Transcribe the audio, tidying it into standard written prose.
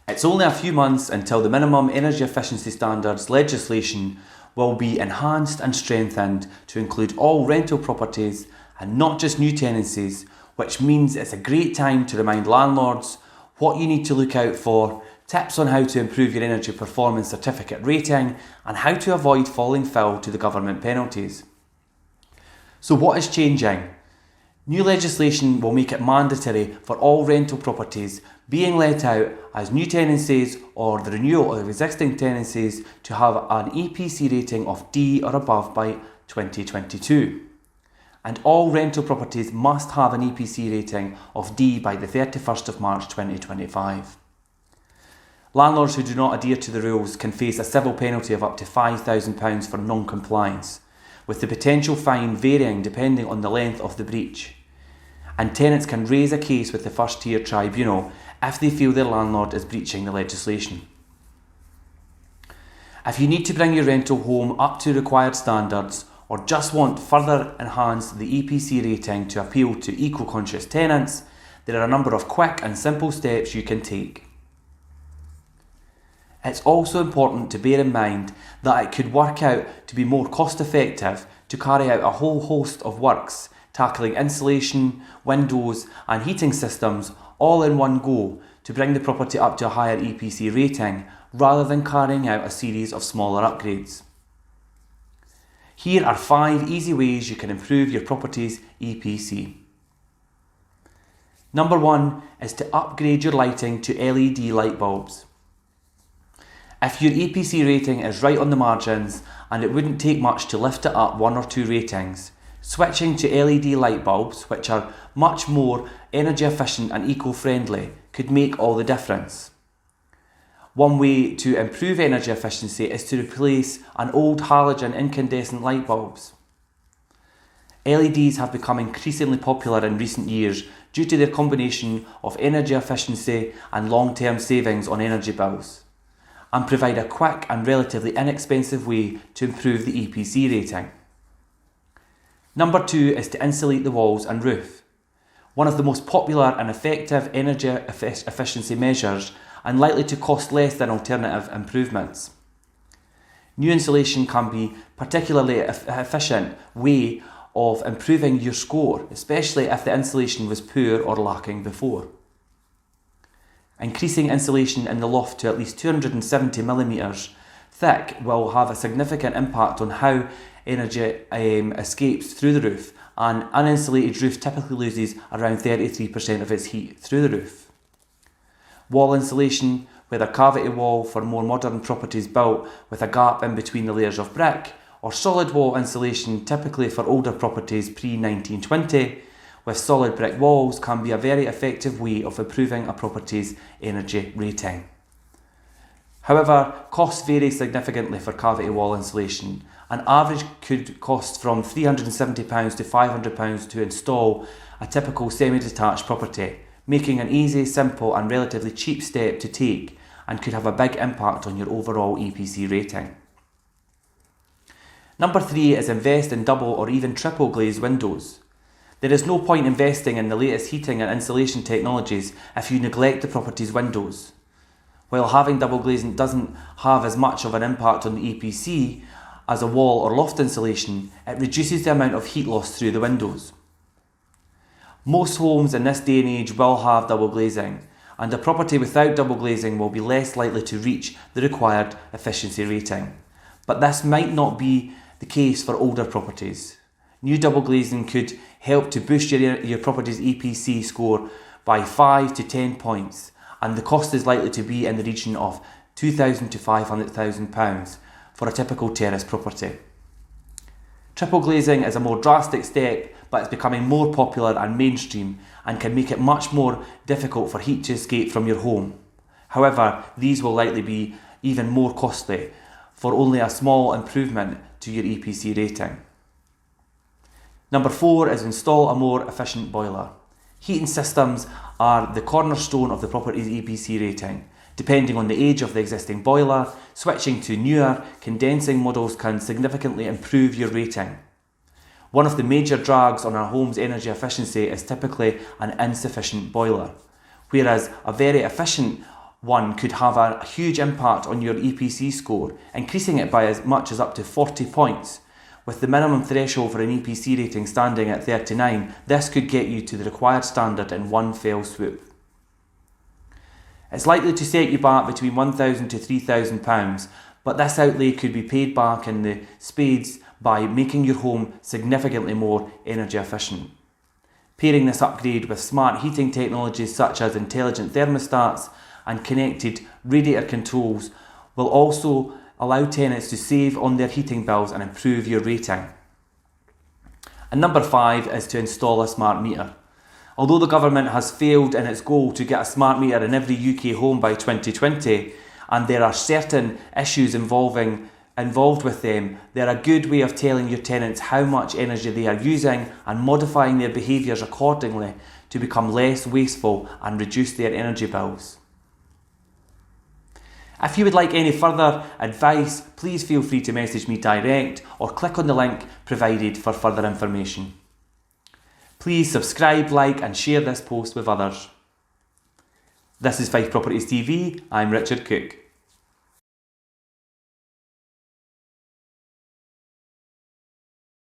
It's only a few months until the minimum energy efficiency standards legislation will be enhanced and strengthened to include all rental properties and not just new tenancies, which means it's a great time to remind landlords what you need to look out for, tips on how to improve your energy performance certificate rating, and how to avoid falling foul to the government penalties. So what is changing? New legislation will make it mandatory for all rental properties being let out as new tenancies or the renewal of existing tenancies to have an EPC rating of D or above by 2022. And all rental properties must have an EPC rating of D by the 31st of March 2025. Landlords who do not adhere to the rules can face a civil penalty of up to £5,000 for non-compliance, with the potential fine varying depending on the length of the breach. And tenants can raise a case with the first tier tribunal if they feel their landlord is breaching the legislation. If you need to bring your rental home up to required standards or just want further enhance the EPC rating to appeal to eco-conscious tenants, there are a number of quick and simple steps you can take. It's also important to bear in mind that it could work out to be more cost effective to carry out a whole host of works tackling insulation, windows and heating systems all in one go to bring the property up to a higher EPC rating rather than carrying out a series of smaller upgrades. Here are 5 easy ways you can improve your property's EPC. Number 1 is to upgrade your lighting to LED light bulbs. If your EPC rating is right on the margins and it wouldn't take much to lift it up 1 or 2 ratings, switching to LED light bulbs, which are much more energy efficient and eco-friendly, could make all the difference. One way to improve energy efficiency is to replace an old halogen incandescent light bulbs. LEDs have become increasingly popular in recent years due to their combination of energy efficiency and long-term savings on energy bills, and provide a quick and relatively inexpensive way to improve the EPC rating. Number 2 is to insulate the walls and roof. One of the most popular and effective energy efficiency measures and likely to cost less than alternative improvements. New insulation can be a particularly efficient way of improving your score, especially if the insulation was poor or lacking before. Increasing insulation in the loft to at least 270mm thick will have a significant impact on how energy escapes through the roof, and an uninsulated roof typically loses around 33% of its heat through the roof. Wall insulation, whether cavity wall for more modern properties built with a gap in between the layers of brick, or solid wall insulation typically for older properties pre-1920, with solid brick walls, can be a very effective way of improving a property's energy rating. However, costs vary significantly for cavity wall insulation. An average could cost from £370 to £500 to install a typical semi-detached property, making an easy, simple and relatively cheap step to take, and could have a big impact on your overall EPC rating. Number 3 is invest in double or even triple glazed windows. There is no point investing in the latest heating and insulation technologies if you neglect the property's windows. While having double glazing doesn't have as much of an impact on the EPC as a wall or loft insulation, it reduces the amount of heat loss through the windows. Most homes in this day and age will have double glazing, and a property without double glazing will be less likely to reach the required efficiency rating. But this might not be the case for older properties. New double glazing could help to boost your property's EPC score by 5 to 10 points, and the cost is likely to be in the region of £2,000 to £500,000 for a typical terrace property. Triple glazing is a more drastic step, but it's becoming more popular and mainstream and can make it much more difficult for heat to escape from your home. However, these will likely be even more costly for only a small improvement to your EPC rating. Number 4 is install a more efficient boiler. Heating systems are the cornerstone of the property's EPC rating. Depending on the age of the existing boiler, switching to newer condensing models can significantly improve your rating. One of the major drags on our home's energy efficiency is typically an insufficient boiler, whereas a very efficient one could have a huge impact on your EPC score, increasing it by as much as up to 40 points. With the minimum threshold for an EPC rating standing at 39, this could get you to the required standard in one fell swoop. It's likely to set you back between £1,000 to £3,000, but this outlay could be paid back in the spades by making your home significantly more energy efficient. Pairing this upgrade with smart heating technologies such as intelligent thermostats and connected radiator controls will also allow tenants to save on their heating bills and improve your rating. And number 5 is to install a smart meter. Although the government has failed in its goal to get a smart meter in every UK home by 2020, and there are certain issues involved with them, they're a good way of telling your tenants how much energy they are using and modifying their behaviours accordingly to become less wasteful and reduce their energy bills. If you would like any further advice, please feel free to message me direct or click on the link provided for further information. Please subscribe, like and share this post with others. This is Fife Properties TV, I'm Richard Cook.